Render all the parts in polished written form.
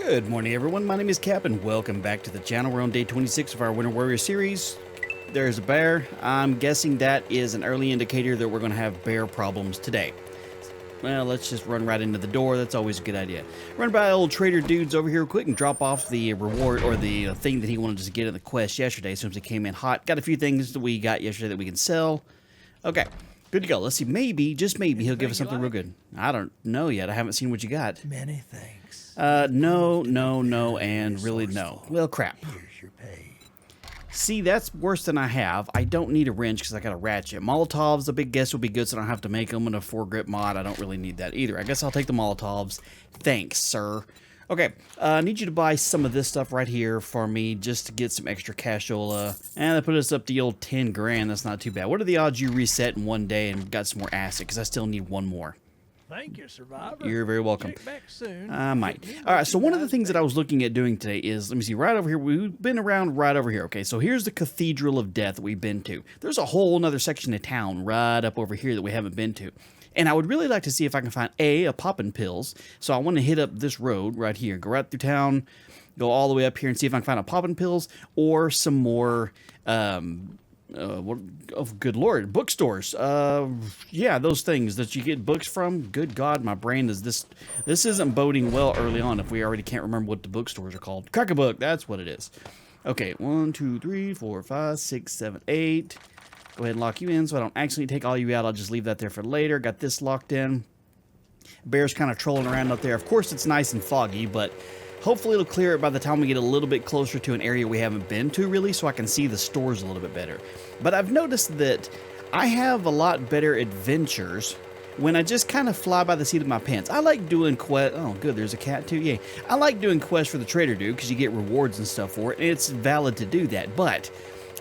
Good morning, everyone. My name is Cap, and welcome back to the channel. We're on day 26 of our Winter Warrior series. There's a bear. I'm guessing that is an early indicator that we're going to have bear problems today. Well, let's just run right into the door. That's always a good idea. Run by old trader dudes over here quick and drop off the reward or the thing that he wanted us to get in the quest yesterday as soon as it came in hot. Got a few things that we got yesterday that we can sell. Okay, good to go. Let's see. Maybe, just maybe, he'll give us something real good. I don't know yet. I haven't seen what you got. Many thanks. No, and really no. Well, crap. Here's your pay. See, that's worse than I have. I don't need a wrench because I got a ratchet. Molotovs, a big guess would be good, so I don't have to make them. And a 4-grip mod, I don't really need that either. I guess I'll take the Molotovs. Thanks, sir. Okay, I need you to buy some of this stuff right here for me just to get some extra cashola. And that put us up to the old 10 grand. That's not too bad. What are the odds you reset in one day and got some more acid? Because I still need one more. Thank you, Survivor. You're very welcome. Check back soon. I might. All right, so one of the things that I was looking at doing today is, let me see, right over here. We've been around right over here. Okay, so here's the Cathedral of Death that we've been to. There's a whole other section of town right up over here that we haven't been to. And I would really like to see if I can find a poppin' pills. So I want to hit up this road right here, go right through town, go all the way up here and see if I can find a poppin' pills or some more, what, oh, good Lord, bookstores. Yeah, those things that you get books from. Good God, my brain is this isn't boding well early on if we already can't remember what the bookstores are called. Crack a book, that's what it is. Okay, 1, 2, 3, 4, 5, 6, 7, 8. Go ahead and lock you in so I don't accidentally take all you out. I'll just leave that there for later. Got this locked in. Bear's kind of trolling around up there. Of course, it's nice and foggy, but hopefully it'll clear it by the time we get a little bit closer to an area we haven't been to, really, so I can see the stores a little bit better. But I've noticed that I have a lot better adventures when I just kind of fly by the seat of my pants. I like doing quests. Oh, good, there's a cat, too. Yay. I like doing quests for the trader dude because you get rewards and stuff for it, and it's valid to do that. But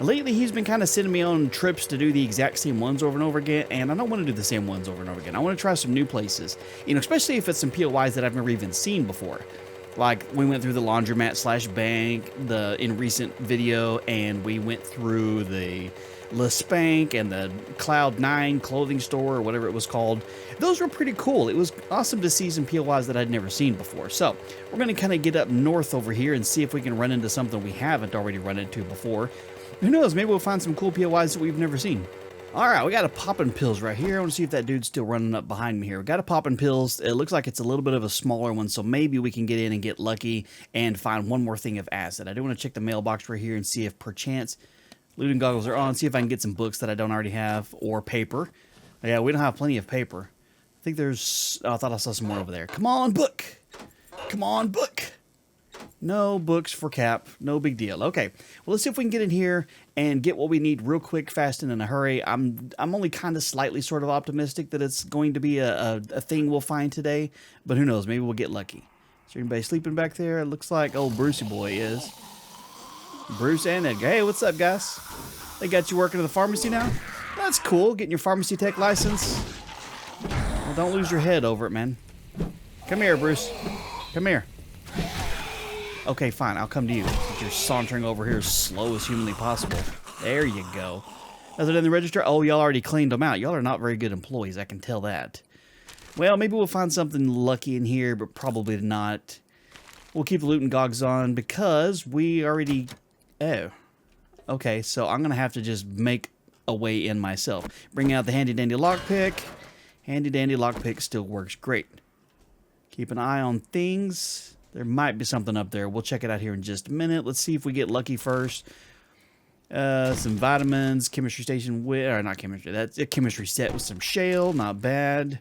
lately, he's been kind of sending me on trips to do the exact same ones over and over again, and I don't want to do the same ones over and over again. I want to try some new places, you know, especially if it's some POIs that I've never even seen before. Like, we went through the laundromat / bank in recent video, and we went through the La Spank and the Cloud9 clothing store, or whatever it was called. Those were pretty cool. It was awesome to see some POIs that I'd never seen before. So, we're going to kind of get up north over here and see if we can run into something we haven't already run into before. Who knows, maybe we'll find some cool POIs that we've never seen. Alright, we got a poppin' pills right here. I want to see if that dude's still running up behind me here. We got a poppin' pills. It looks like it's a little bit of a smaller one, so maybe we can get in and get lucky and find one more thing of acid. I do want to check the mailbox right here and see if perchance looting goggles are on, see if I can get some books that I don't already have, or paper. Yeah, we don't have plenty of paper. I think there's... Oh, I thought I saw some more over there. Come on, book! Come on, book! No books for Cap. No big deal. Okay. Well, let's see if we can get in here and get what we need real quick, fast, and in a hurry. I'm only kind of slightly sort of optimistic that it's going to be a thing we'll find today. But who knows? Maybe we'll get lucky. Is there anybody sleeping back there? It looks like old Brucey boy is. Bruce and Edgar. Hey, what's up, guys? They got you working at the pharmacy now? That's cool. Getting your pharmacy tech license. Well, don't lose your head over it, man. Come here, Bruce. Come here. Okay, fine. I'll come to you. You're sauntering over here as slow as humanly possible. There you go. Other than the register? Oh, y'all already cleaned them out. Y'all are not very good employees. I can tell that. Well, maybe we'll find something lucky in here, but probably not. We'll keep the looting gogs on because we already... Oh. Okay, so I'm going to have to just make a way in myself. Bring out the handy-dandy lockpick. Handy-dandy lockpick still works great. Keep an eye on things. There might be something up there. We'll check it out here in just a minute. Let's see if we get lucky first. Some vitamins, chemistry station with, or not chemistry, that's a chemistry set with some shale, not bad.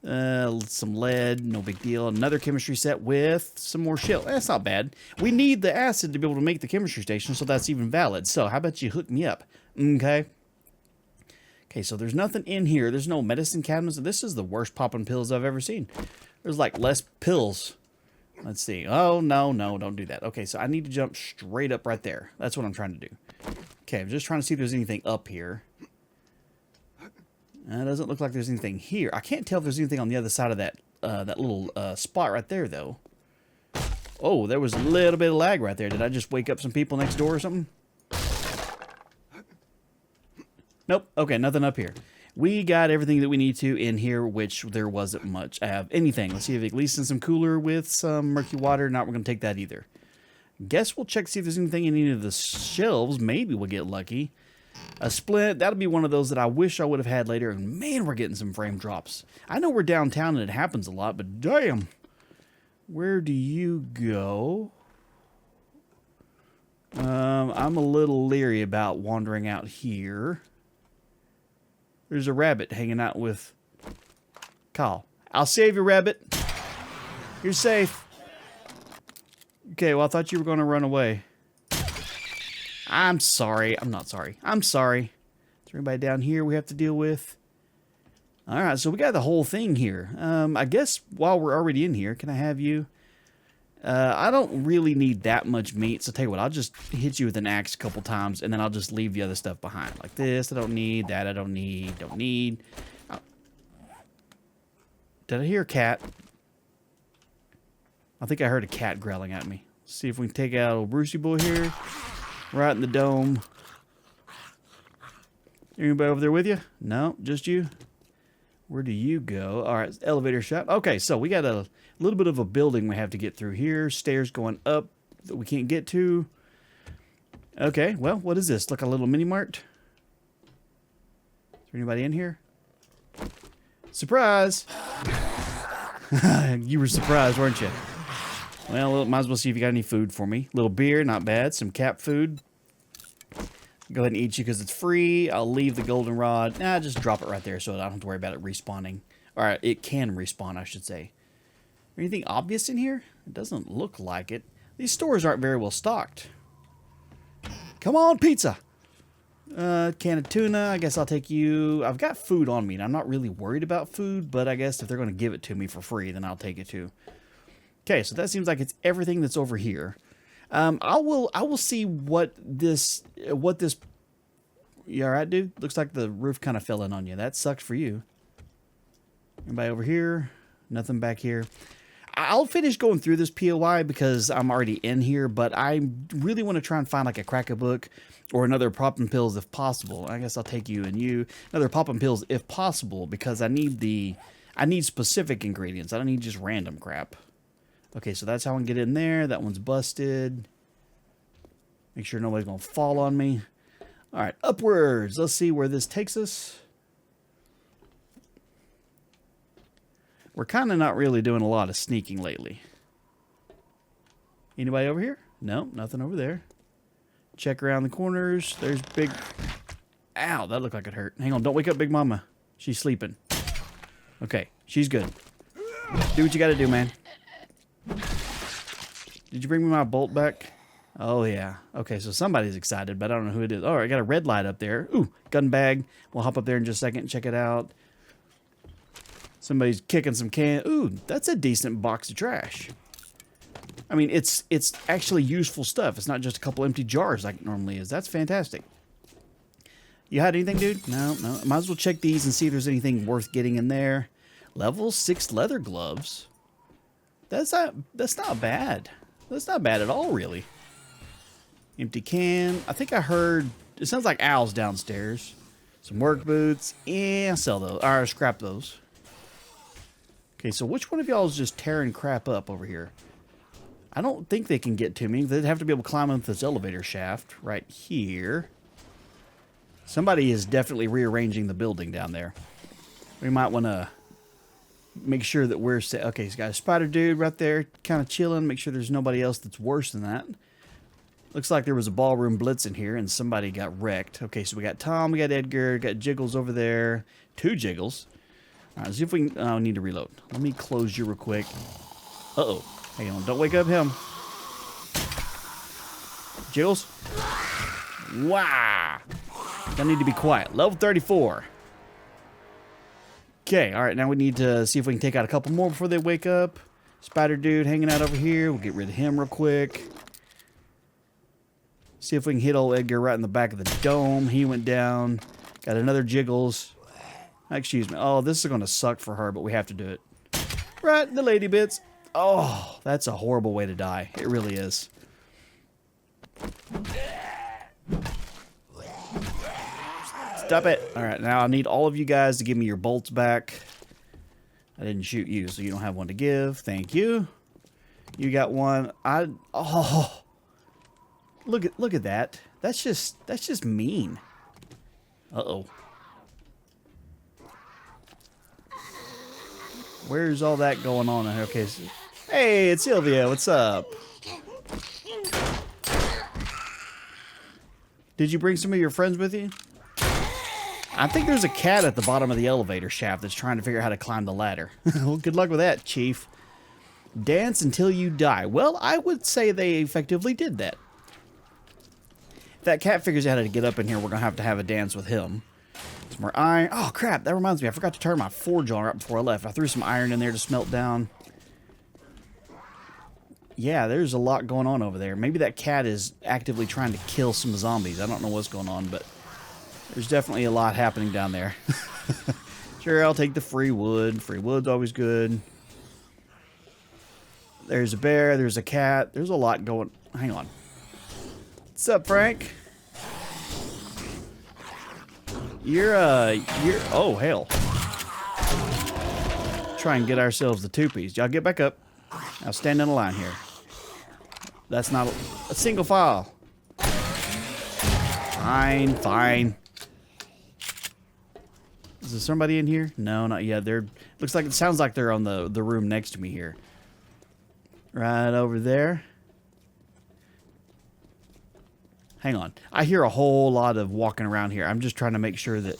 Some lead, no big deal. Another chemistry set with some more shale. That's not bad. We need the acid to be able to make the chemistry station, so that's even valid. So how about you hook me up? Okay. Okay, so there's nothing in here. There's no medicine cabinets. This is the worst popping pills I've ever seen. There's like less pills. Let's see. Oh, no, don't do that. Okay, so I need to jump straight up right there. That's what I'm trying to do. Okay, I'm just trying to see if there's anything up here. It doesn't look like there's anything here. I can't tell if there's anything on the other side of that little spot right there, though. Oh, there was a little bit of lag right there. Did I just wake up some people next door or something? Nope. Okay, nothing up here. We got everything that we need to in here, which there wasn't much of anything. Let's see if at least in some cooler with some murky water. Not we're going to take that either. Guess we'll check see if there's anything in any of the shelves. Maybe we'll get lucky. A splint, that'll be one of those that I wish I would have had later. And man, we're getting some frame drops. I know we're downtown and it happens a lot, but damn. Where do you go? I'm a little leery about wandering out here. There's a rabbit hanging out with Kyle. I'll save you, rabbit. You're safe. Okay, well, I thought you were going to run away. I'm sorry. I'm not sorry. I'm sorry. Is there anybody down here we have to deal with? All right, so we got the whole thing here. I guess while we're already in here, can I have you? I don't really need that much meat, so tell you what, I'll just hit you with an axe a couple times, and then I'll just leave the other stuff behind. Like this, I don't need. That, I don't need. Don't need. Oh. Did I hear a cat? I think I heard a cat growling at me. Let's see if we can take out old Brucey boy here. Right in the dome. Anybody over there with you? No, just you? Where do you go? All right, elevator shop. Okay, so we got a little bit of a building we have to get through here. Stairs going up that we can't get to. Okay, well, what is this? Like a little mini mart? Is there anybody in here? Surprise! You were surprised, weren't you? Well, might as well see if you got any food for me. Little beer, not bad. Some cat food. Go ahead and eat you because it's free. I'll leave the goldenrod. Nah, just drop it right there so I don't have to worry about it respawning. Alright, it can respawn, I should say. Anything obvious in here? It doesn't look like it. These stores aren't very well stocked. Come on, pizza! Can of tuna. I guess I'll take you. I've got food on me, and I'm not really worried about food, but I guess if they're going to give it to me for free, then I'll take it too. Okay, so that seems like it's everything that's over here. I will see what this. You all right, dude? Looks like the roof kind of fell in on you. That sucked for you. Anybody over here? Nothing back here. I'll finish going through this POI because I'm already in here, but I really want to try and find like a cracker book or another poppin' pills if possible. I guess I'll take you and you. Another poppin' pills if possible because I need specific ingredients. I don't need just random crap. Okay, so that's how I can get in there. That one's busted. Make sure nobody's going to fall on me. All right, upwards. Let's see where this takes us. We're kind of not really doing a lot of sneaking lately. Anybody over here? No, nothing over there. Check around the corners. There's big... Ow, that looked like it hurt. Hang on, don't wake up Big Mama. She's sleeping. Okay, she's good. Do what you got to do, man. Did you bring me my bolt back? Oh, yeah. Okay, so somebody's excited, but I don't know who it is. Oh, I got a red light up there. Ooh, gun bag. We'll hop up there in just a second and check it out. Somebody's kicking some can. Ooh, that's a decent box of trash. I mean, it's actually useful stuff. It's not just a couple empty jars like it normally is. That's fantastic. You had anything, dude? No. Might as well check these and see if there's anything worth getting in there. Level 6 leather gloves. That's not bad. That's not bad at all, really. Empty can. I think I heard... It sounds like owls downstairs. Some work boots. Yeah, sell those. Or scrap those. Okay, so which one of y'all is just tearing crap up over here? I don't think they can get to me. They'd have to be able to climb up this elevator shaft right here. Somebody is definitely rearranging the building down there. We might want to make sure that we're set. Okay, he's got a spider dude right there kind of chilling. Make sure there's nobody else that's worse than that. Looks like there was a Ballroom Blitz in here and somebody got wrecked. Okay, so we got Tom, we got Edgar, got Jiggles over there. 2 Jiggles. All right, let's see if we can... Oh, I need to reload. Let me close you real quick. Uh-oh. Hang on, don't wake up him. Jiggles? Wow. I need to be quiet. Level 34. Okay, all right, now we need to see if we can take out a couple more before they wake up. Spider dude hanging out over here. We'll get rid of him real quick. See if we can hit old Edgar right in the back of the dome. He went down. Got another Jiggles. Excuse me. Oh, this is going to suck for her, but we have to do it. Right in the lady bits. Oh, that's a horrible way to die. It really is. Stop it. All right, now I need all of you guys to give me your bolts back. I didn't shoot you, so you don't have one to give. Thank you. You got one. Oh. Look at that. That's just mean. Uh-oh. Where's all that going on? Okay. So, hey, it's Sylvia. What's up? Did you bring some of your friends with you? I think there's a cat at the bottom of the elevator shaft that's trying to figure out how to climb the ladder. Well, good luck with that, Chief. Dance until you die. Well, I would say they effectively did that. If that cat figures out how to get up in here, we're going to have a dance with him. Some more iron. Oh, crap. That reminds me. I forgot to turn my forge on right before I left. I threw some iron in there to smelt down. Yeah, there's a lot going on over there. Maybe that cat is actively trying to kill some zombies. I don't know what's going on, but there's definitely a lot happening down there. Sure, I'll take the free wood. Free wood's always good. There's a bear. There's a cat. There's a lot going... Hang on. What's up, Frank? You're... Oh, hell. Try and get ourselves the two-piece. Y'all get back up. Now stand in a line here. That's not a single file. Fine, fine. Is there somebody in here? No, not yet. Looks like it sounds like they're on the room next to me here. Right over there. Hang on. I hear a whole lot of walking around here. I'm just trying to make sure that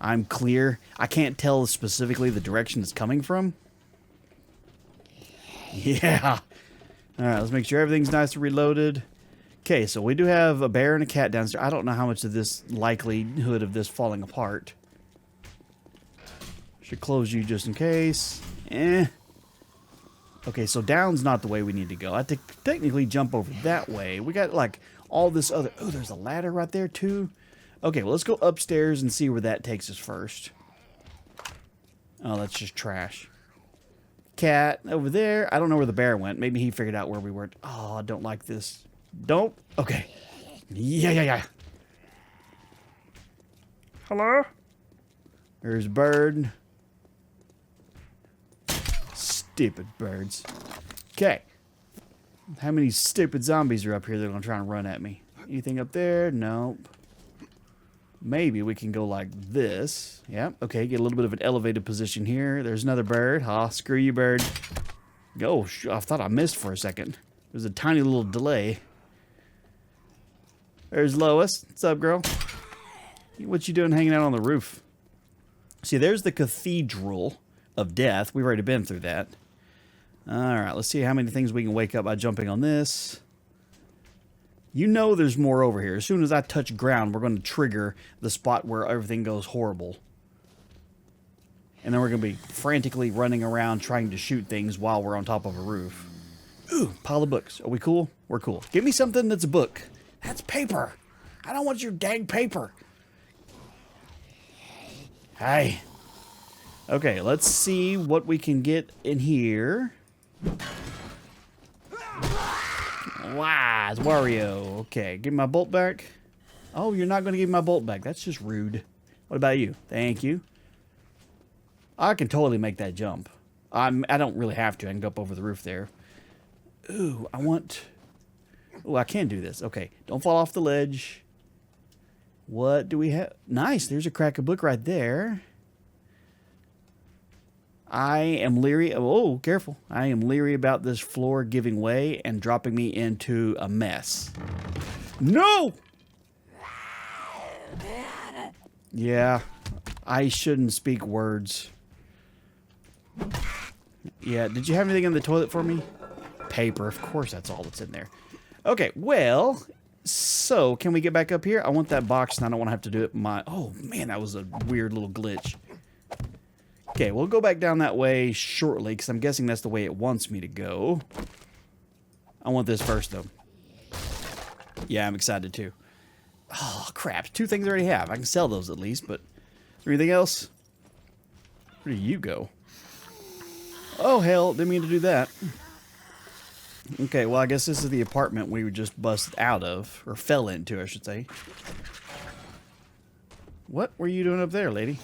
I'm clear. I can't tell specifically the direction it's coming from. Yeah. All right, let's make sure everything's nice and reloaded. Okay, so we do have a bear and a cat downstairs. I don't know how much of this likelihood of this falling apart. Should close you just in case. Okay, so down's not the way we need to go. I have to technically jump over that way. We got like all this other... Oh, there's a ladder right there too. Okay, well, let's go upstairs and see where that takes us first. Oh, that's just trash. Cat over there. I don't know where the bear went. Maybe he figured out where we were. Oh, I don't like this. Don't. Okay. Yeah. Hello? There's a bird. Stupid birds. Okay. How many stupid zombies are up here that are going to try and run at me? Anything up there? Nope. Maybe we can go like this. Yep. Okay, get a little bit of an elevated position here. There's another bird. Ha, screw you, bird. Go. I thought I missed for a second. There's a tiny little delay. There's Lois. What's up, girl? What you doing hanging out on the roof? See, there's the Cathedral of Death. We've already been through that. Alright, let's see how many things we can wake up by jumping on this. You know there's more over here. As soon as I touch ground, we're going to trigger the spot where everything goes horrible. And then we're going to be frantically running around trying to shoot things while we're on top of a roof. Ooh, pile of books. Are we cool? We're cool. Give me something that's a book. That's paper. I don't want your dang paper. Hey. Okay, let's see what we can get in here. Wow, it's Wario. Okay, give me my bolt back. Oh, you're not going to give me my bolt back. That's just rude. What about you? Thank you. I can totally make that jump. I don't really have to. I can go up over the roof there. Ooh, I want... Ooh, I can do this. Okay, don't fall off the ledge. What do we have? Nice, there's a crack of book right there. I am leery. Oh, careful. I am leery about this floor giving way and dropping me into a mess. No! Yeah, I shouldn't speak words. Yeah, did you have anything in the toilet for me? Paper, of course that's all that's in there. Okay, well, so can we get back up here? I want that box and I don't want to have to do it Oh, man, that was a weird little glitch. Okay, we'll go back down that way shortly, because I'm guessing that's the way it wants me to go. I want this first, though. Yeah, I'm excited, too. Oh, crap. 2 things I already have. I can sell those at least, but... Is there anything else? Where do you go? Oh, hell. Didn't mean to do that. Okay, well, I guess this is the apartment we were just busted out of. Or fell into, I should say. What were you doing up there, lady?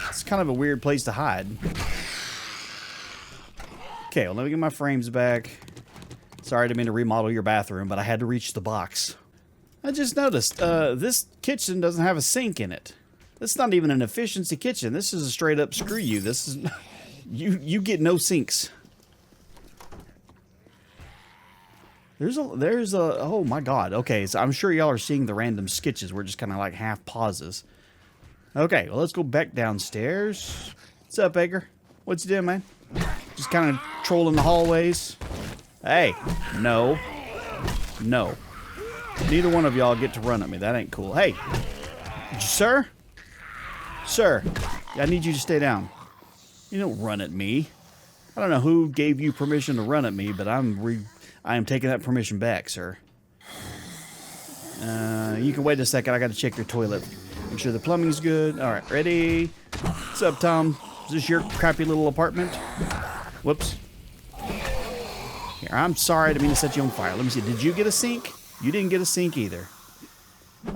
It's kind of a weird place to hide. Okay, well, let me get my frames back. Sorry, I didn't mean to remodel your bathroom, but I had to reach the box. I just noticed, this kitchen doesn't have a sink in it. This is not even an efficiency kitchen. This is a straight up screw you. This is... You get no sinks. There's a... Oh, my God. Okay, so I'm sure y'all are seeing the random sketches. We're just kind of like half pauses. Okay, well, let's go back downstairs. What's up, Edgar? What you doing, man? Just kind of trolling the hallways. Hey, no. No. Neither one of y'all get to run at me. That ain't cool. Hey, sir? Sir, I need you to stay down. You don't run at me. I don't know who gave you permission to run at me, but I am taking that permission back, sir. You can wait a second. I got to check your toilet. Make sure the plumbing's good. All right, ready? What's up, Tom? Is this your crappy little apartment? Whoops. Here, I'm sorry. I didn't mean to set you on fire. Let me see. Did you get a sink? You didn't get a sink either.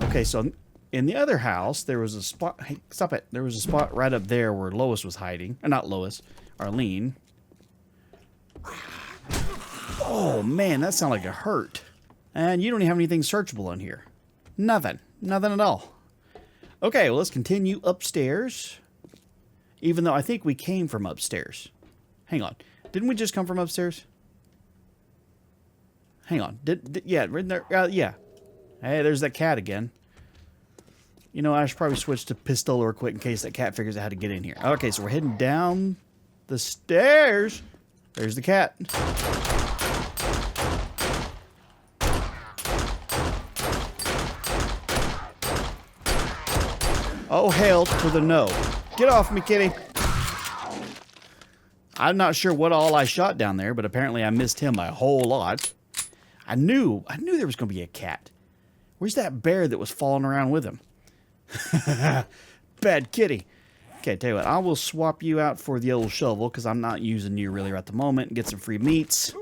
Okay, so in the other house, there was a spot. Hey, stop it. There was a spot right up there where Lois was hiding. Or not Lois. Arlene. Oh, man. That sounded like it hurt. And you don't even have anything searchable in here. Nothing. Nothing at all. Okay, well, let's continue upstairs. Even though I think we came from upstairs. Hang on. Didn't we just come from upstairs? Hang on. Yeah, right there. Yeah. Hey, there's that cat again. You know, I should probably switch to Pistola real quick in case that cat figures out how to get in here. Okay, so we're heading down the stairs. There's the cat. Oh, hell to the no. Get off me, kitty. I'm not sure what all I shot down there, but apparently I missed him by a whole lot. I knew there was going to be a cat. Where's that bear that was falling around with him? Bad kitty. Okay, tell you what, I will swap you out for the old shovel because I'm not using you really right at the moment. Get some free meats.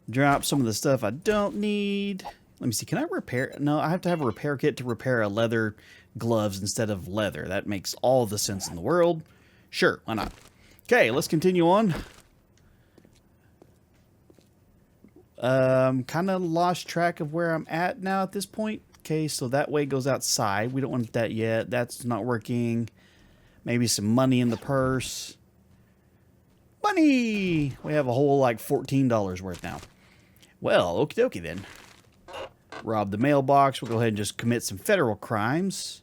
Drop some of the stuff I don't need. Let me see, can I repair? No, I have to have a repair kit to repair a leather gloves instead of leather. That makes all the sense in the world. Sure, why not? Okay, let's continue on. Kind of lost track of where I'm at now at this point. Okay, so that way goes outside. We don't want that yet. That's not working. Maybe some money in the purse. Money! We have a whole like $14 worth now. Well, okie dokie then. Rob the mailbox. We'll go ahead and just commit some federal crimes.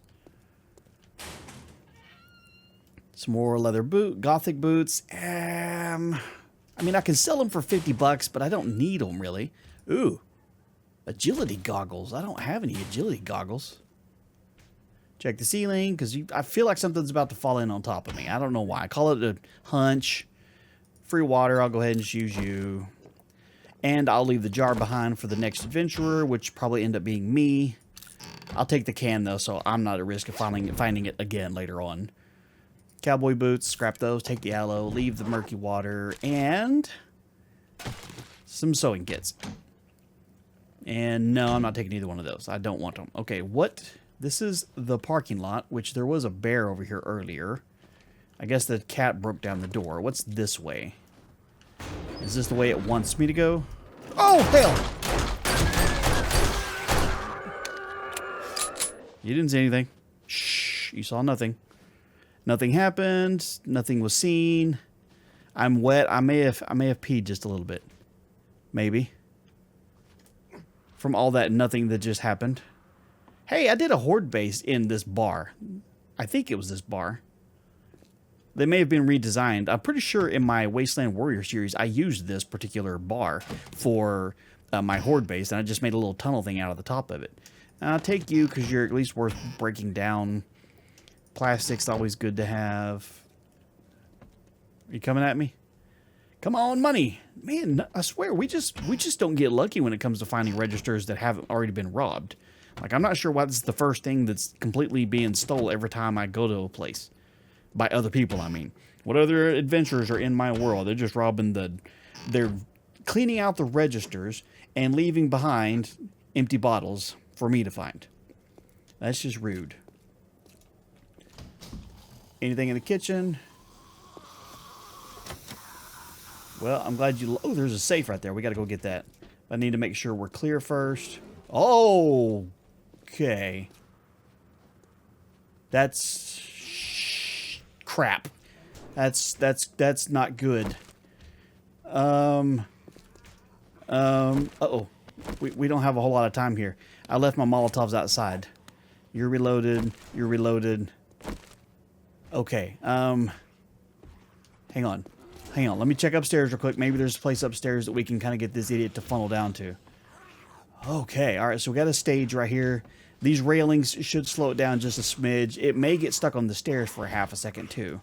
Some more leather gothic boots. I mean, I can sell them for $50, but I don't need them really. Ooh, agility goggles. I don't have any agility goggles. Check the ceiling, because I feel like something's about to fall in on top of me. I don't know why. I call it a hunch. Free water. I'll go ahead and just use you. And I'll leave the jar behind for the next adventurer, which probably end up being me. I'll take the can, though, so I'm not at risk of finding it again later on. Cowboy boots, scrap those, take the aloe, leave the murky water, and some sewing kits. And no, I'm not taking either one of those. I don't want them. Okay, what? This is the parking lot, which there was a bear over here earlier. I guess the cat broke down the door. What's this way? Is this the way it wants me to go? Oh, hell! You didn't see anything. Shh, you saw nothing. Nothing happened. Nothing was seen. I'm wet. I may have peed just a little bit. Maybe. From all that nothing that just happened. Hey, I did a horde base in this bar. I think it was this bar. They may have been redesigned. I'm pretty sure in my Wasteland Warrior series, I used this particular bar for my horde base, and I just made a little tunnel thing out of the top of it. I'll take you because you're at least worth breaking down. Plastic's always good to have. Are you coming at me? Come on, money. Man, I swear, we just don't get lucky when it comes to finding registers that haven't already been robbed. Like, I'm not sure why this is the first thing that's completely being stole every time I go to a place. By other people, I mean. What other adventurers are in my world? They're just robbing they're cleaning out the registers and leaving behind empty bottles for me to find. That's just rude. Anything in the kitchen? Well, I'm glad you... Oh, there's a safe right there. We got to go get that. I need to make sure we're clear first. Oh, okay. That's crap. That's not good. Uh-oh. We don't have a whole lot of time here. I left my Molotovs outside. You're reloaded. You're reloaded. Okay. Hang on. Hang on. Let me check upstairs real quick. Maybe there's a place upstairs that we can kind of get this idiot to funnel down to. Okay. All right. So we got a stage right here. These railings should slow it down just a smidge. It may get stuck on the stairs for a half a second too.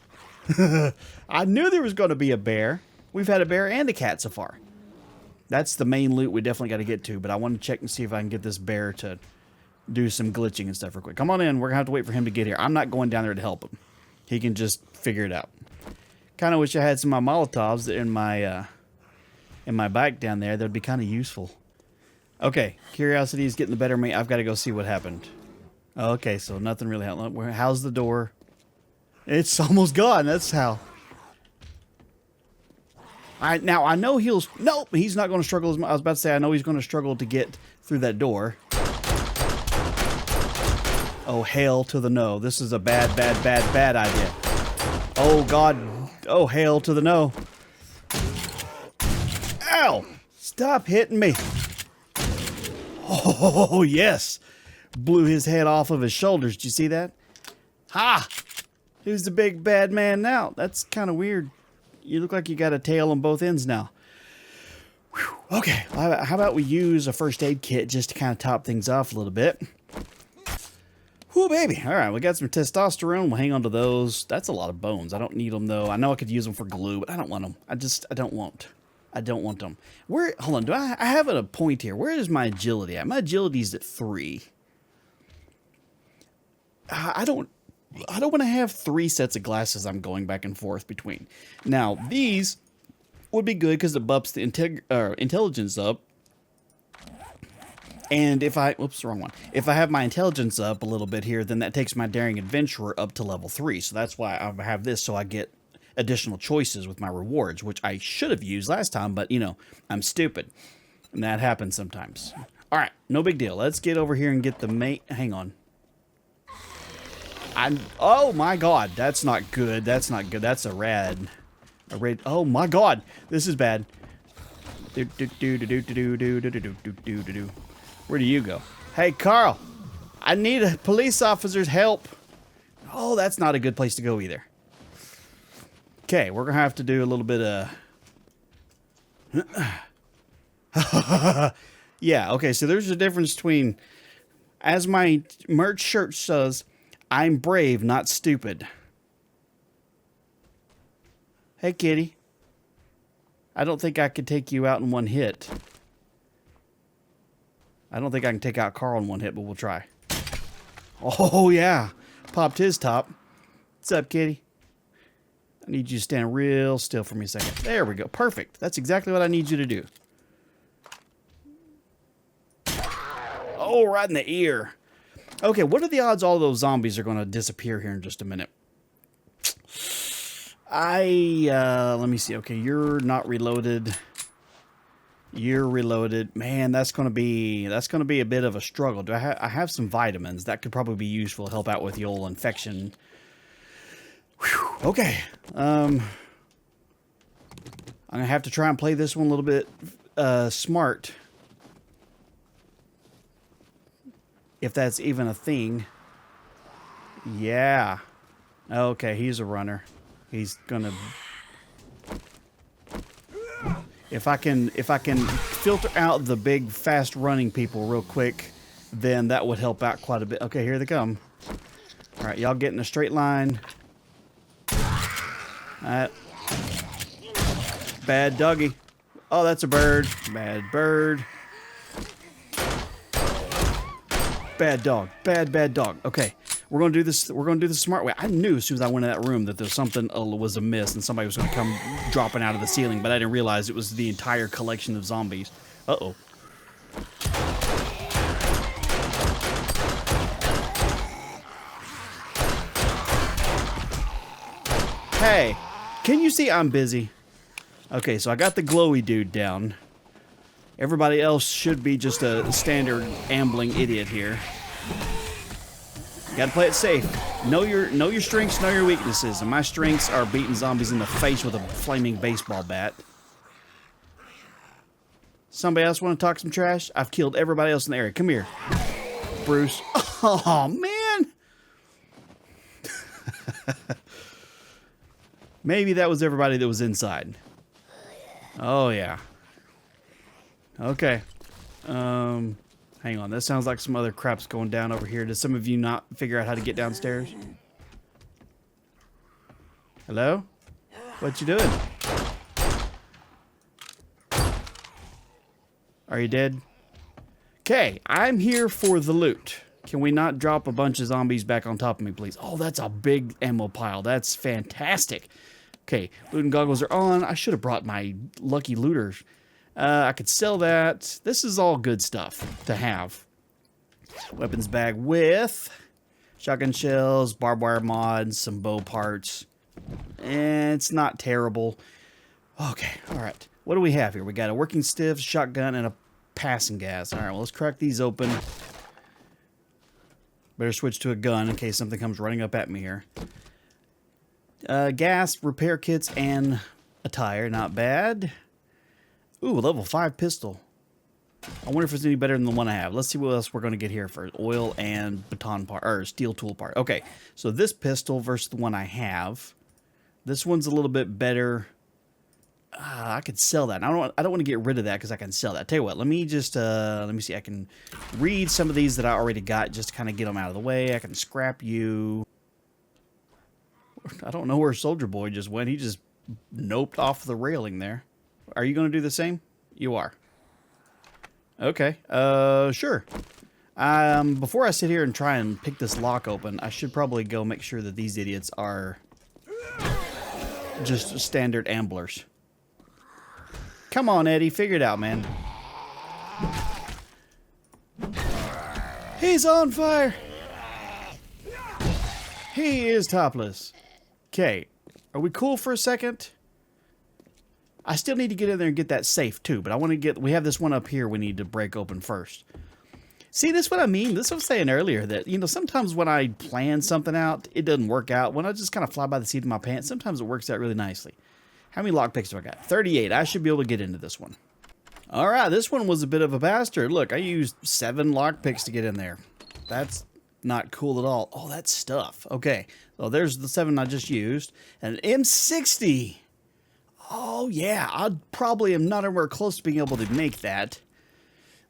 I knew there was going to be a bear. We've had a bear and a cat so far. That's the main loot we definitely got to get to, but I want to check and see if I can get this bear to do some glitching and stuff real quick. Come on in. We're going to have to wait for him to get here. I'm not going down there to help him. He can just figure it out. Kind of wish I had some of my Molotovs in my bike down there. That would be kind of useful. Okay, curiosity is getting the better of me. I've got to go see what happened. Okay, so nothing really happened. How's the door? It's almost gone. That's how. Now, I know he'll... Nope, he's not going to struggle as much. I was about to say, I know he's going to struggle to get through that door. Oh, hail to the no. This is a bad idea. Oh, God. Oh, hail to the no. Ow! Stop hitting me. Oh, yes. Blew his head off of his shoulders. Did you see that? Ha! Who's the big bad man now? That's kind of weird. You look like you got a tail on both ends now. Whew. Okay, how about we use a first aid kit just to kind of top things off a little bit. Whew, baby. All right, we got some testosterone. We'll hang on to those. That's a lot of bones. I don't need them, though. I know I could use them for glue, but I don't want them. I don't want them. Hold on, do I have a point here? Where is my agility at? My agility is at 3. I don't want to have 3 sets of glasses I'm going back and forth between. Now, these would be good because it bumps the intelligence up. And if I... Oops, wrong one. If I have my intelligence up a little bit here, then that takes my daring adventurer up to level 3. So that's why I have this, so I get additional choices with my rewards, which I should have used last time, but, you know, I'm stupid. And that happens sometimes. All right, no big deal. Let's get over here and get the mate... Hang on. Oh my God, that's not good. That's not good. That's a raid. Oh my God, this is bad. Where do you go? Hey, Carl, I need a police officer's help. Oh, that's not a good place to go either. Okay, we're gonna have to do a little bit of... Yeah, okay, so there's a difference between, as my merch shirt says, I'm brave, not stupid. Hey, kitty. I don't think I could take you out in one hit. I don't think I can take out Carl in one hit, but we'll try. Oh, yeah. Popped his top. What's up, kitty? I need you to stand real still for me a second. There we go. Perfect. That's exactly what I need you to do. Oh, right in the ear. Okay, what are the odds all those zombies are going to disappear here in just a minute? Let me see. Okay, you're not reloaded. You're reloaded. Man, that's going to be a bit of a struggle. I have some vitamins that could probably be useful to help out with the old infection. Whew, okay. I'm going to have to try and play this one a little bit smart. If that's even a thing. Yeah. Okay, he's a runner. He's gonna... If I can filter out the big, fast running people real quick, then that would help out quite a bit. Okay, here they come. Alright, y'all get in a straight line. Alright. Bad doggy. Oh, that's a bird. Bad bird. Bad dog. Bad dog. Okay. We're going to do this. We're going to do this the smart way. I knew as soon as I went in that room that there's something was amiss and somebody was going to come dropping out of the ceiling, but I didn't realize it was the entire collection of zombies. Uh-oh. Hey, can you see I'm busy? Okay, so I got the glowy dude down. Everybody else should be just a standard ambling idiot here. You gotta play it safe. Know your strengths, know your weaknesses. And my strengths are beating zombies in the face with a flaming baseball bat. Somebody else want to talk some trash? I've killed everybody else in the area. Come here, Bruce. Oh, man. Maybe that was everybody that was inside. Oh, yeah. Okay. Hang on. That sounds like some other crap's going down over here. Did some of you not figure out how to get downstairs? Hello? What you doing? Are you dead? Okay, I'm here for the loot. Can we not drop a bunch of zombies back on top of me, please? Oh, that's a big ammo pile. That's fantastic. Okay, looting goggles are on. I should have brought my lucky looters. I could sell that. This is all good stuff to have. Weapons bag with shotgun shells, barbed wire mods, some bow parts. And it's not terrible. Okay, all right. What do we have here? We got a working stiff, shotgun, and a passing gas. All right, well, let's crack these open. Better switch to a gun in case something comes running up at me here. Gas, repair kits, and a tire. Not bad. Ooh, a level 5 pistol. I wonder if it's any better than the one I have. Let's see what else we're going to get here for oil and baton part, or steel tool part. Okay, so this pistol versus the one I have. This one's a little bit better. I could sell that. I don't want to get rid of that because I can sell that. Tell you what, let me just let me see. I can read some of these that I already got just to kind of get them out of the way. I can scrap you. I don't know where Soldier Boy just went. He just noped off the railing there. Are you going to do the same? You are. Okay. Sure. Before I sit here and try and pick this lock open, I should probably go make sure that these idiots are just standard amblers. Come on, Eddie. Figure it out, man. He's on fire. He is topless. Okay. Are we cool for a second? I still need to get in there and get that safe, too. But I want to get... We have this one up here we need to break open first. See, this is what I mean. This is what I was saying earlier. That, you know, sometimes when I plan something out, it doesn't work out. When I just kind of fly by the seat of my pants, sometimes it works out really nicely. How many lockpicks do I got? 38. I should be able to get into this one. All right, this one was a bit of a bastard. Look, I used 7 lockpicks to get in there. That's not cool at all. Oh, that's stuff. Okay, well, there's the 7 I just used. And an M60. Oh, yeah, I probably am not anywhere close to being able to make that.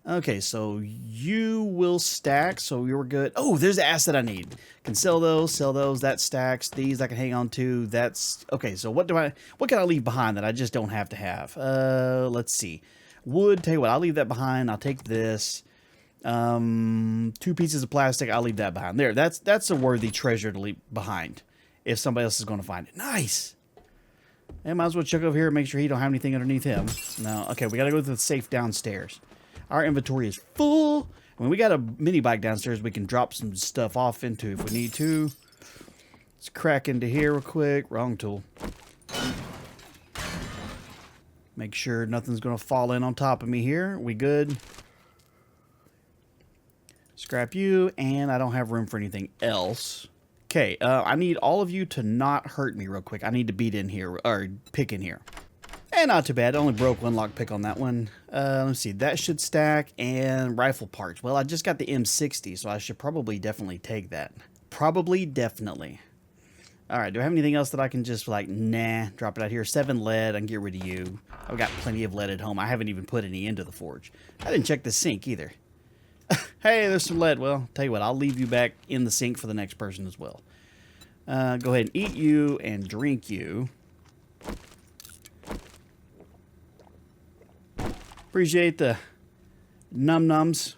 Okay, so you will stack, so you're good. Oh, there's the asset I need. Can sell those, that stacks. These I can hang on to. That's okay. So what can I leave behind that I just don't have to have? Let's see. Wood, tell you what, I'll leave that behind. I'll take this. 2 pieces of plastic, I'll leave that behind. There, that's a worthy treasure to leave behind if somebody else is going to find it. Nice. I might as well check over here and make sure he don't have anything underneath him. No, okay, we got to go to the safe downstairs. Our inventory is full. When we got a mini bike downstairs, we can drop some stuff off into if we need to. Let's crack into here real quick. Wrong tool. Make sure nothing's going to fall in on top of me here. We good? Scrap you, and I don't have room for anything else. Okay, I need all of you to not hurt me real quick. I need to beat in here, or pick in here. And not too bad. I only broke 1 lockpick on that one. Let's see. That should stack. And rifle parts. Well, I just got the M60, so I should probably definitely take that. Probably definitely. Alright, do I have anything else that I can just, like, nah, drop it out here? 7 lead. I can get rid of you. I've got plenty of lead at home. I haven't even put any into the forge. I didn't check the sink either. Hey, there's some lead. Well, tell you what. I'll leave you back in the sink for the next person as well. Go ahead and eat you and drink you. Appreciate the num-nums.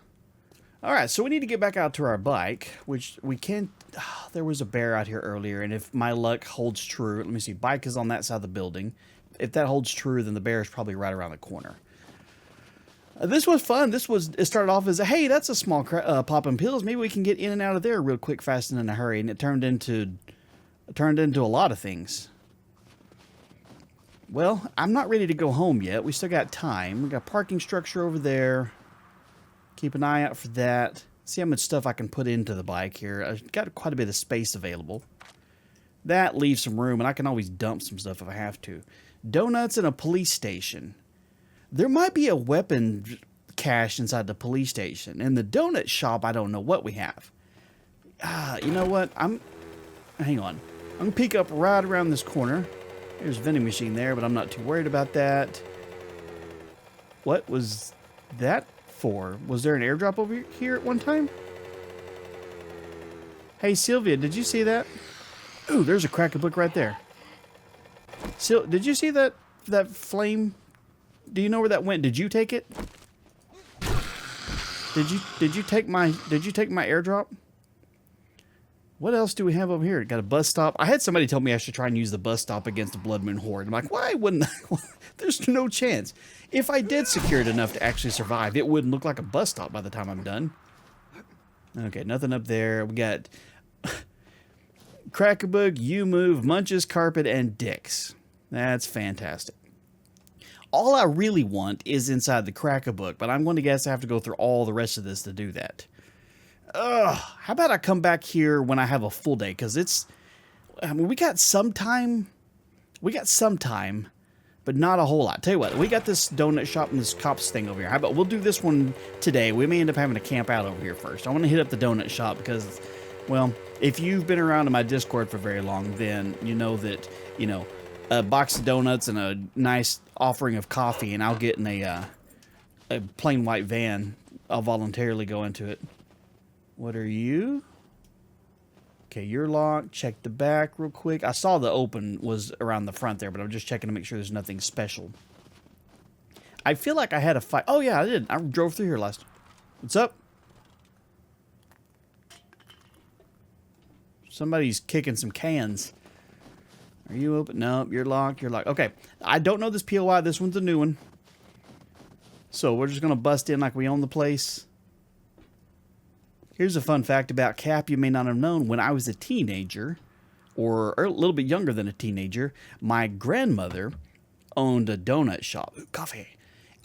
Alright, so we need to get back out to our bike, which we can't... Oh, there was a bear out here earlier, and if my luck holds true... Let me see, bike is on that side of the building. If that holds true, then the bear is probably right around the corner. This was fun. It started off as, hey, that's a small poppin' pills. Maybe we can get in and out of there real quick, fast, and in a hurry. And it turned into a lot of things. Well, I'm not ready to go home yet. We still got time. We got a parking structure over there. Keep an eye out for that. See how much stuff I can put into the bike here. I've got quite a bit of space available. That leaves some room, and I can always dump some stuff if I have to. Donuts and a police station. There might be a weapon cache inside the police station. In the donut shop, I don't know what we have. You know what? Hang on. I'm going to peek up right around this corner. There's a vending machine there, but I'm not too worried about that. What was that for? Was there an airdrop over here at one time? Hey, Sylvia, did you see that? Ooh, there's a crack-a-book right there. Did you see that flame? Do you know where that went? Did you take it? Did you take my airdrop? What else do we have over here? Got a bus stop. I had somebody tell me I should try and use the bus stop against the Blood Moon Horde. I'm like, why wouldn't I? There's no chance. If I did secure it enough to actually survive, it wouldn't look like a bus stop by the time I'm done. Okay, nothing up there. We got Crack-a-Book, You Move, Munches, Carpet, and Dicks. That's fantastic. All I really want is inside the Crack-a-Book, but I'm going to guess I have to go through all the rest of this to do that. How about I come back here when I have a full day? Because we got some time. But not a whole lot. Tell you what, we got this donut shop and this cops thing over here. How about we'll do this one today? We may end up having to camp out over here first. I want to hit up the donut shop because, well, if you've been around in my Discord for very long, then you know that, a box of donuts and a nice offering of coffee, and I'll get in a plain white van. I'll voluntarily go into it. What are you? Okay, you're locked. Check the back real quick. I saw the open was around the front there, but I'm just checking to make sure there's nothing special. I feel like I had a fight. Oh, yeah, I did. I drove through here last. What's up? Somebody's kicking some cans. Are you open? No, you're locked. You're locked. Okay, I don't know this POI. This one's a new one. So we're just going to bust in like we own the place. Here's a fun fact about Cap you may not have known. When I was a teenager, or a little bit younger than a teenager, my grandmother owned a donut shop. Ooh, coffee.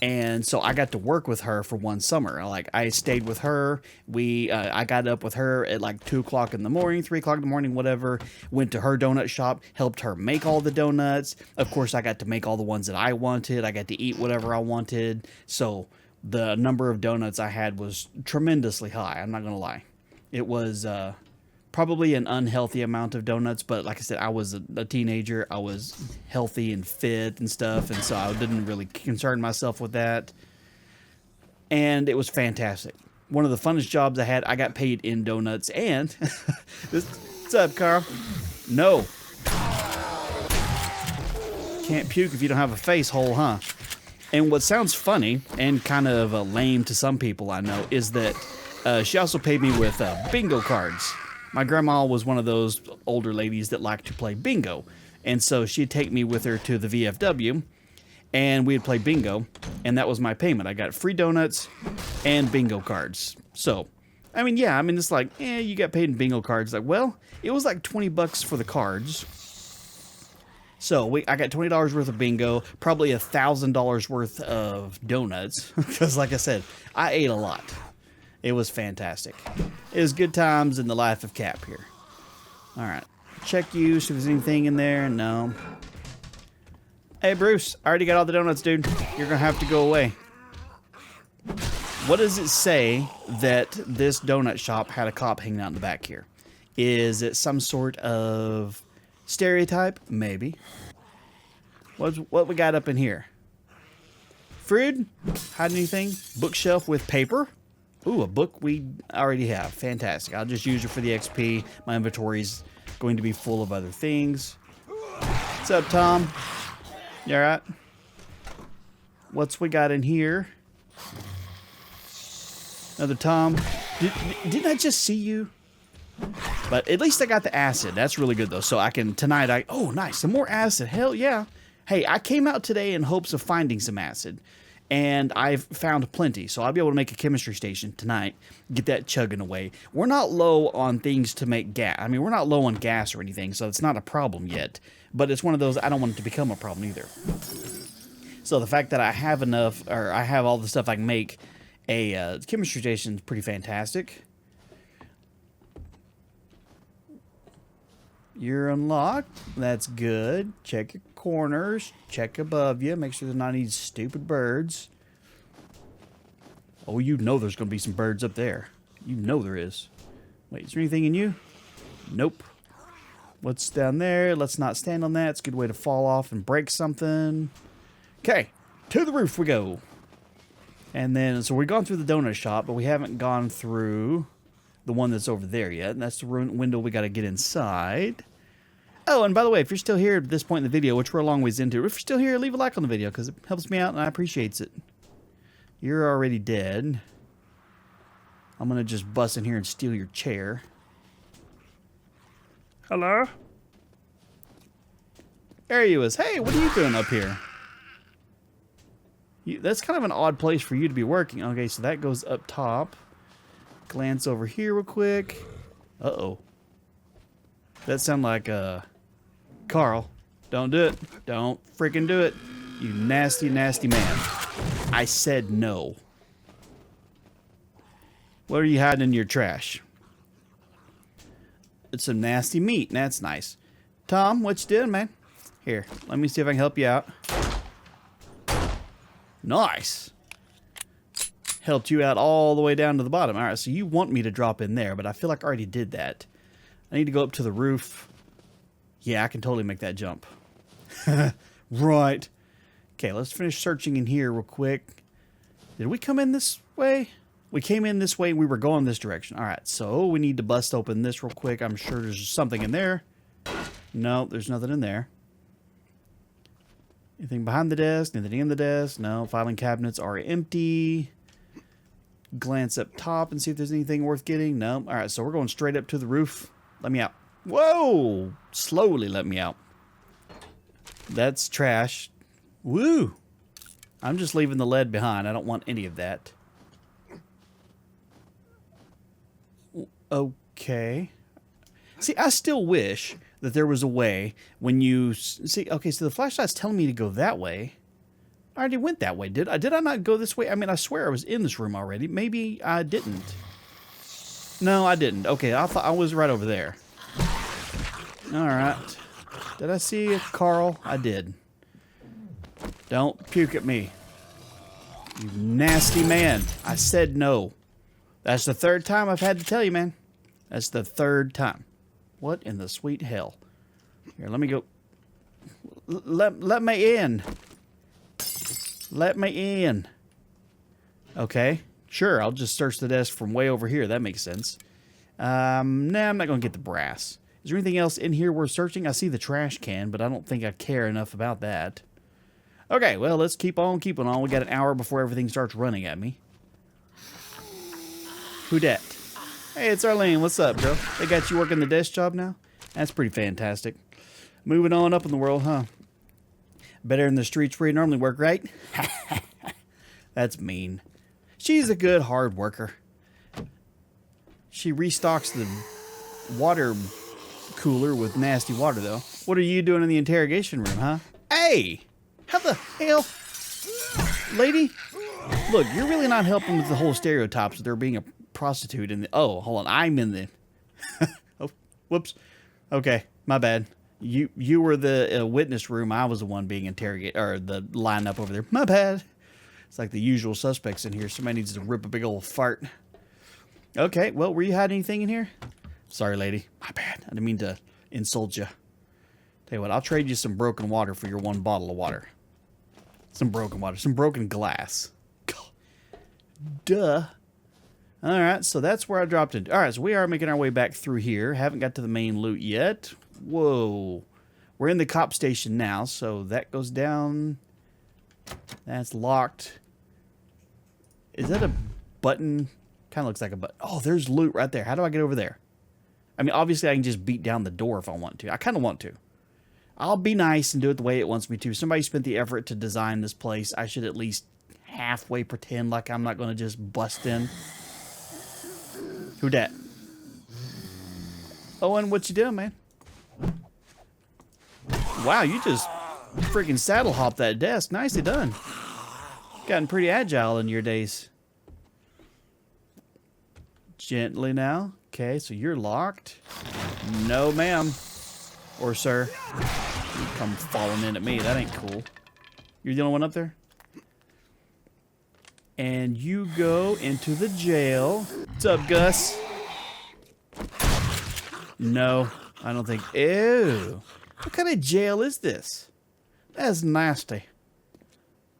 And so I got to work with her for one summer. I stayed with her. I got up with her at like 2 o'clock in the morning, 3 o'clock in the morning, whatever. Went to her donut shop, helped her make all the donuts. Of course, I got to make all the ones that I wanted. I got to eat whatever I wanted. So the number of donuts I had was tremendously high. I'm not going to lie. It was probably an unhealthy amount of donuts, but like I said, I was a teenager. I was healthy and fit and stuff, and so I didn't really concern myself with that. And it was fantastic. One of the funnest jobs I had. I got paid in donuts, and what's up, Carl? No. Can't puke if you don't have a face hole, huh? And what sounds funny and kind of lame to some people I know is that she also paid me with bingo cards. My grandma was one of those older ladies that liked to play bingo. And so she'd take me with her to the VFW, and we'd play bingo, and that was my payment. I got free donuts and bingo cards. So, it's like, you got paid in bingo cards. Like, well, it was like $20 for the cards. So I got $20 worth of bingo, probably $1,000 worth of donuts, because like I said, I ate a lot. It was fantastic. It was good times in the life of Cap here. All right. Check you, see if there's anything in there. No. Hey, Bruce. I already got all the donuts, dude. You're going to have to go away. What does it say that this donut shop had a cop hanging out in the back here? Is it some sort of stereotype? Maybe. What we got up in here? Fruit? Hide anything? Bookshelf with paper? Ooh, a book we already have. Fantastic. I'll just use it for the XP. My inventory's going to be full of other things. What's up, Tom? You alright? What's we got in here? Another Tom. Didn't I just see you? But at least I got the acid. That's really good, though. So I can, tonight, oh, nice. Some more acid. Hell yeah. Hey, I came out today in hopes of finding some acid. and I've found plenty. So I'll be able to make a chemistry station tonight, get that chugging away. We're not low on things to make gas. I mean, we're not low on gas or anything, so it's not a problem yet. But it's one of those, I don't want it to become a problem either. So the fact that I have enough, or I have all the stuff I can make a chemistry station is pretty fantastic. You're unlocked. That's good. Check your corners. Check above you. Make sure there's not any stupid birds. Oh, you know there's going to be some birds up there. You know there is. Wait, is there anything in you? Nope. What's down there? Let's not stand on that. It's a good way to fall off and break something. Okay, to the roof we go. And then, so we've gone through the donut shop, but we haven't gone through the one that's over there yet. And that's the window we got to get inside. Oh, and by the way, if you're still here at this point in the video, which we're a long ways into, if you're still here, leave a like on the video because it helps me out and I appreciate it. You're already dead. I'm going to just bust in here and steal your chair. Hello? There he is. Hey, what are you doing up here? That's kind of an odd place for you to be working. Okay, so that goes up top. Glance over here real quick. Uh-oh. That sound like, Carl. Don't do it. Don't freaking do it. You nasty, nasty man. I said no. What are you hiding in your trash? It's some nasty meat. That's nice. Tom, what you doing, man? Here, let me see if I can help you out. Nice. Helped you out all the way down to the bottom. All right, so you want me to drop in there, but I feel like I already did that. I need to go up to the roof. Yeah, I can totally make that jump. Right. Okay, let's finish searching in here real quick. Did we come in this way? We came in this way and we were going this direction. All right, so we need to bust open this real quick. I'm sure there's something in there. No, there's nothing in there. Anything behind the desk? Anything in the desk? No, filing cabinets are empty. Glance up top and see if there's anything worth getting. No. All right, so we're going straight up to the roof. Let me out. Whoa! Slowly let me out. That's trash. Woo! I'm just leaving the lead behind. I don't want any of that. Okay. See, I still wish that there was a way when you... See, okay, so the flashlight's telling me to go that way. I already went that way. Did I not go this way? I mean, I swear I was in this room already. Maybe I didn't. No, I didn't. Okay, I thought I was right over there. All right. Did I see Carl? I did. Don't puke at me. You nasty man. I said no. That's the third time I've had to tell you, man. That's the third time. What in the sweet hell? Here, let me go. Let me in. Let me in. Okay. Sure, I'll just search the desk from way over here. That makes sense. Nah, I'm not going to get the brass. Is there anything else in here worth searching? I see the trash can, but I don't think I care enough about that. Okay, well, let's keep on keeping on. We got an hour before everything starts running at me. Who dat? Hey, it's Arlene. What's up, bro? They got you working the desk job now? That's pretty fantastic. Moving on up in the world, huh? Better in the streets where you normally work, right? That's mean. She's a good hard worker. She restocks the water cooler with nasty water, though. What are you doing in the interrogation room, huh? Hey! How the hell? Lady? Look, you're really not helping with the whole stereotypes of there being a prostitute in the... Oh, hold on. I'm in the... Oh, whoops. Okay, my bad. You were the witness room. I was the one being interrogated, or the lineup over there. My bad. It's like the usual suspects in here. Somebody needs to rip a big old fart. Okay, well, were you hiding anything in here? Sorry, lady. My bad. I didn't mean to insult you. Tell you what, I'll trade you some broken water for your one bottle of water. Some broken water. Some broken glass. Duh. Alright, so that's where I dropped in. Alright, so we are making our way back through here. Haven't got to the main loot yet. Whoa. We're in the cop station now, so that goes down. That's locked. Is that a button? Kind of looks like a button. Oh, there's loot right there. How do I get over there? I mean, obviously I can just beat down the door if I want to. I kind of want to. I'll be nice and do it the way it wants me to. Somebody spent the effort to design this place. I should at least halfway pretend like I'm not going to just bust in. Who dat? Owen, what you doing, man? Wow, you just freaking saddle hopped that desk. Nicely done. Gotten pretty agile in your days. Gently now. Okay, so you're locked. No, ma'am. Or sir. You come falling in at me. That ain't cool. You're the only one up there? And you go into the jail. What's up, Gus? No, I don't think. Ew. What kind of jail is this? That's nasty.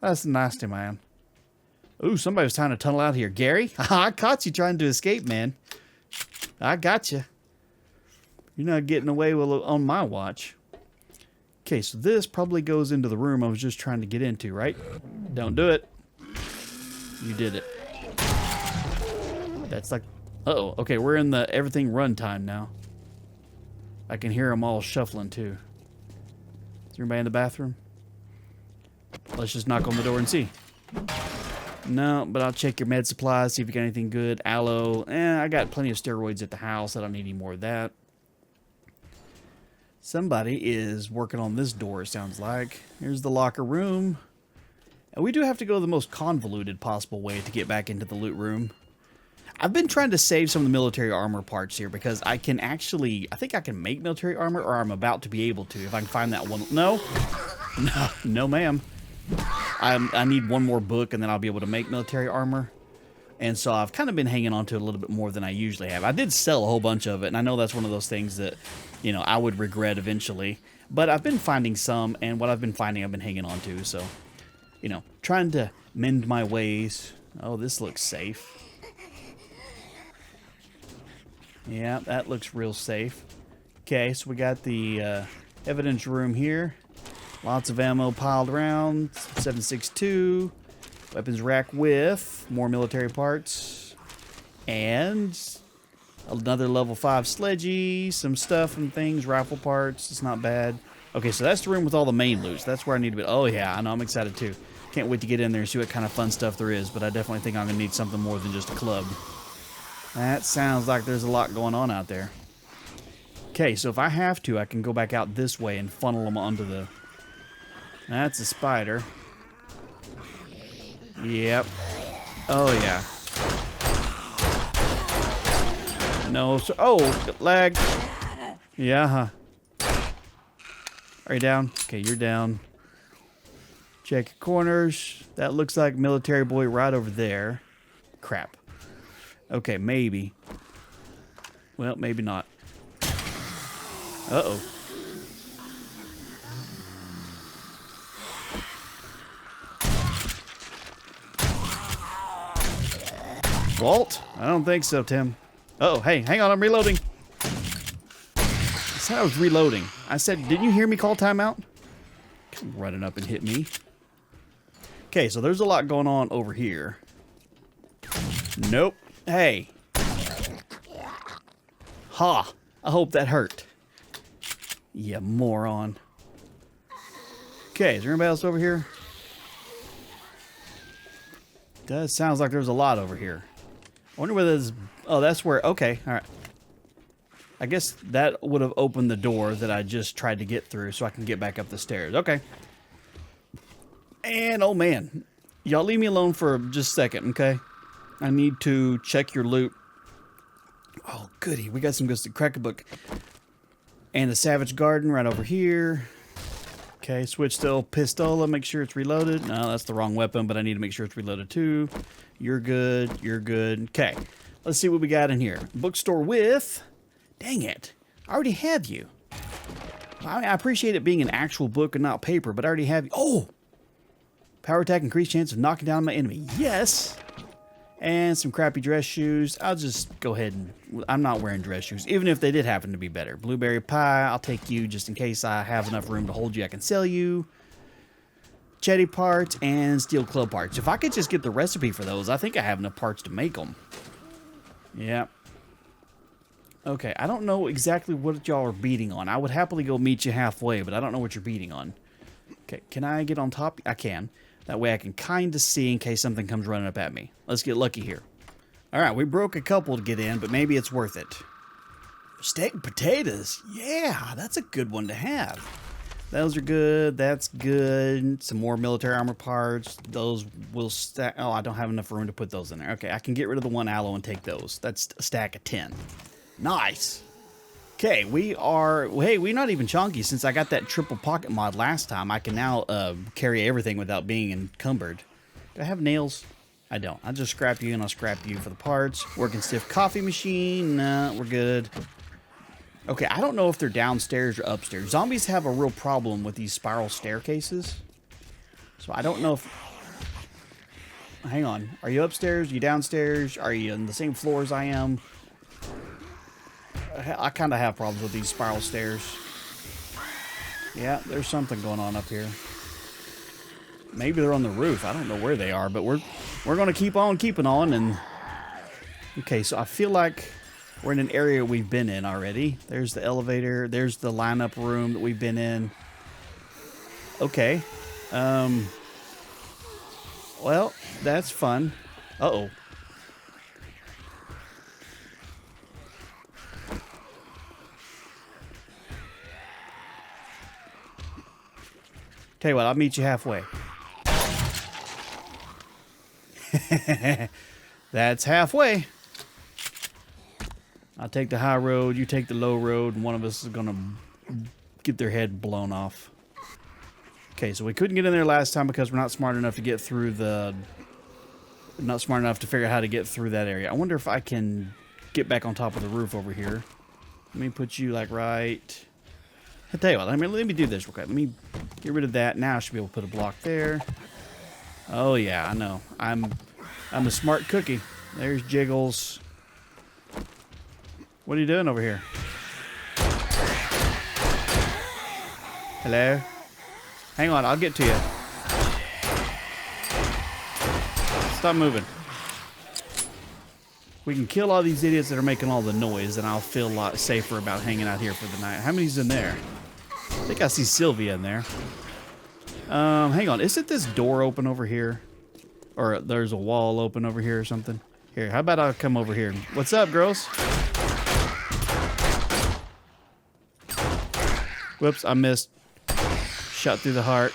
That's nasty, man. Ooh, somebody was trying to tunnel out here. Gary? I caught you trying to escape, man. I got you. You're not getting away with on my watch. Okay, so this probably goes into the room I was just trying to get into, right? Don't do it. You did it. That's like... Uh-oh. Okay, we're in the everything runtime now. I can hear them all shuffling, too. Is everybody in the bathroom? Let's just knock on the door and see. No, but I'll check your med supplies, see if you got anything good. Aloe. I got plenty of steroids at the house. I don't need any more of that. Somebody is working on this door, it sounds like. Here's the locker room. And we do have to go the most convoluted possible way to get back into the loot room. I've been trying to save some of the military armor parts here because I can actually... I think I can make military armor, or I'm about to be able to if I can find that one. No. No, no ma'am. I need one more book and then I'll be able to make military armor. And so I've kind of been hanging on to it a little bit more than I usually have. I did sell a whole bunch of it, and I know that's one of those things that, you know, I would regret eventually. But I've been finding some, and what I've been finding I've been hanging on to. So, you know, trying to mend my ways. Oh, this looks safe. Yeah, that looks real safe. Okay, so we got the evidence room here. Lots of ammo piled around. 7.62. Weapons rack with more military parts. And another level 5 sledgy. Some stuff and things. Rifle parts. It's not bad. Okay, so that's the room with all the main loot. That's where I need to be. Oh, yeah, I know. I'm excited, too. Can't wait to get in there and see what kind of fun stuff there is. But I definitely think I'm going to need something more than just a club. That sounds like there's a lot going on out there. Okay, so if I have to, I can go back out this way and funnel them onto the... That's a spider. Yep. Oh, yeah. No, sir. Oh, lag. Yeah, huh. Are you down? Okay, you're down. Check your corners. That looks like military boy right over there. Crap. Okay, maybe. Well, maybe not. Uh-oh. Walt? I don't think so, Tim. Uh oh, hey, hang on, I'm reloading. I said I was reloading. I said, didn't you hear me call timeout? Come running up and hit me. Okay, so there's a lot going on over here. Nope. Hey. Ha. I hope that hurt. You moron. Okay, is there anybody else over here? That sounds like there's a lot over here. I wonder whether there's... Oh, that's where... Okay, alright. I guess that would have opened the door that I just tried to get through so I can get back up the stairs. Okay. And, oh man. Y'all leave me alone for just a second, okay? I need to check your loot. Oh, goody. We got some good stuff. Crack a book. And the Savage Garden right over here. Okay, switch to Pistola. Make sure it's reloaded. No, that's the wrong weapon, but I need to make sure it's reloaded too. You're good. You're good. Okay, let's see what we got in here. Bookstore with... Dang it. I already have you. I appreciate it being an actual book and not paper, but I already have you. Oh! Power attack, increased chance of knocking down my enemy. Yes! And some crappy dress shoes. I'll just go ahead and... I'm not wearing dress shoes, even if they did happen to be better. Blueberry pie, I'll take you just in case I have enough room to hold you. I can sell you. Chetty parts and steel club parts. If I could just get the recipe for those, I think I have enough parts to make them. Yeah. Okay, I don't know exactly what y'all are beating on. I would happily go meet you halfway, but I don't know what you're beating on. Okay, can I get on top? I can. That way I can kind of see in case something comes running up at me. Let's get lucky here. All right, we broke a couple to get in, but maybe it's worth it. Steak and potatoes. Yeah, that's a good one to have. Those are good. That's good. Some more military armor parts. Those will stack. Oh, I don't have enough room to put those in there. Okay, I can get rid of the 1 aloe and take those. That's a stack of 10. Nice. Okay, we are... Hey, we're not even chunky. Since I got that triple pocket mod last time, I can now carry everything without being encumbered. Do I have nails? I don't. I'll just scrap you and I'll scrap you for the parts. Working stiff coffee machine. Nah, we're good. Okay, I don't know if they're downstairs or upstairs. Zombies have a real problem with these spiral staircases. So I don't know if... Hang on. Are you upstairs? Are you downstairs? Are you on the same floor as I am? I kind of have problems with these spiral stairs. Yeah, there's something going on up here. Maybe they're on the roof. I don't know where they are, but we're going to keep on keeping on. And okay, so I feel like we're in an area we've been in already. There's the elevator. There's the lineup room that we've been in. Okay. Well, that's fun. Uh-oh. Tell you what, I'll meet you halfway. That's halfway. I'll take the high road, you take the low road, and one of us is gonna get their head blown off. Okay, so we couldn't get in there last time because we're not smart enough to get through the... Not smart enough to figure out how to get through that area. I wonder if I can get back on top of the roof over here. Let me put you like right... I'll tell you what, let me do this real quick. Let me get rid of that. Now I should be able to put a block there. Oh yeah, I know. I'm a smart cookie. There's Jiggles. What are you doing over here? Hello? Hang on, I'll get to you. Stop moving. We can kill all these idiots that are making all the noise, and I'll feel a lot safer about hanging out here for the night. How many's in there? I think I see Sylvia in there. Hang on. Isn't this door open over here? Or there's a wall open over here or something? Here, how about I come over here? What's up, girls? Whoops, I missed. Shot through the heart.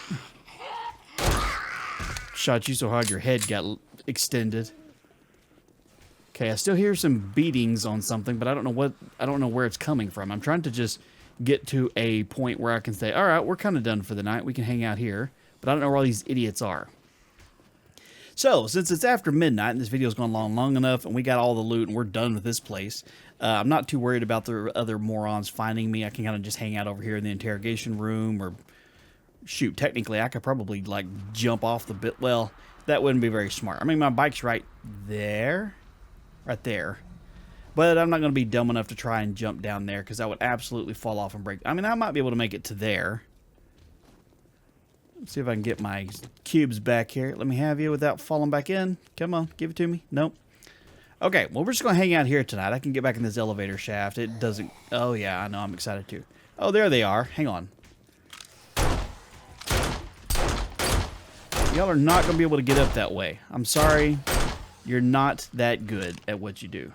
Shot you so hard your head got extended. Okay, I still hear some beatings on something, but I don't know where it's coming from. I'm trying to just get to a point where I can say, all right, we're kind of done for the night. We can hang out here, but I don't know where all these idiots are. So, since it's after midnight and this video's gone long enough and we got all the loot and we're done with this place, I'm not too worried about the other morons finding me. I can kind of just hang out over here in the interrogation room, or shoot, technically I could probably like jump off the bit. Well, that wouldn't be very smart. I mean, my bike's right there. Right there. But I'm not going to be dumb enough to try and jump down there because I would absolutely fall off and break. I mean, I might be able to make it to there. Let's see if I can get my cubes back here. Let me have you without falling back in. Come on, give it to me. Nope. Okay, well, we're just going to hang out here tonight. I can get back in this elevator shaft. It doesn't... Oh, yeah, I know. I'm excited too. Oh, there they are. Hang on. Y'all are not going to be able to get up that way. I'm sorry. You're not that good at what you do.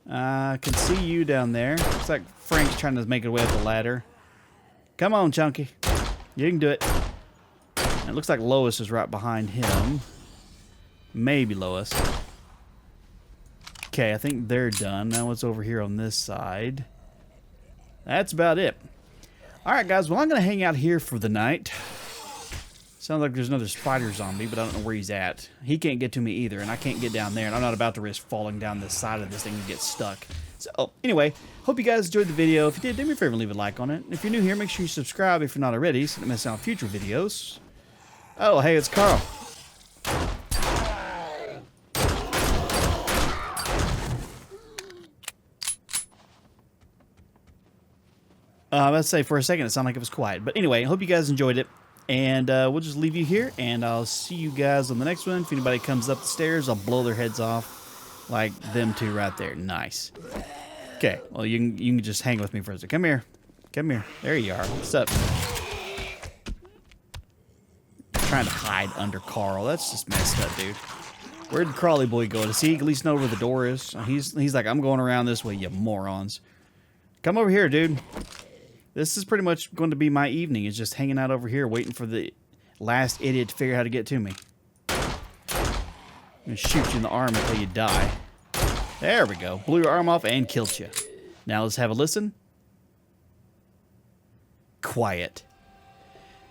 I can see you down there. Looks like Frank's trying to make his way up the ladder. Come on, Chunky. You can do it. And it looks like Lois is right behind him. Maybe Lois. Okay, I think they're done. Now what's over here on this side? That's about it. Alright, guys. Well, I'm going to hang out here for the night. Sounds like there's another spider zombie, but I don't know where he's at. He can't get to me either, and I can't get down there, and I'm not about to risk falling down this side of this thing and get stuck. So, anyway, hope you guys enjoyed the video. If you did, do me a favor and leave a like on it. If you're new here, make sure you subscribe if you're not already, so you don't miss out on future videos. Oh, hey, it's Carl. Let's say for a second it sounded like it was quiet. But anyway, I hope you guys enjoyed it. And we'll just leave you here, and I'll see you guys on the next one. If anybody comes up the stairs, I'll blow their heads off like them two right there. Nice. Okay, well, you can just hang with me for a second. Come here. Come here. There you are. What's up? trying to hide under Carl. That's just messed up, dude. Where'd the Crawly boy go? Does he at least know where the door is? He's like, I'm going around this way, you morons. Come over here, dude. This is pretty much going to be my evening. Is just hanging out over here waiting for the last idiot to figure out how to get to me. I'm going to shoot you in the arm until you die. There we go. Blew your arm off and killed you. Now let's have a listen. Quiet.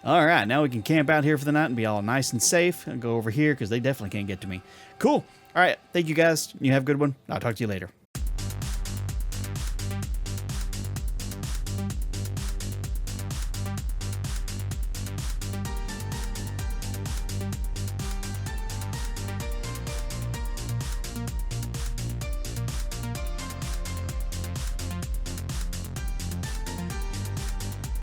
All right, now we can camp out here for the night and be all nice and safe. I'll go over here because they definitely can't get to me. Cool. All right, thank you guys. You have a good one. I'll talk to you later.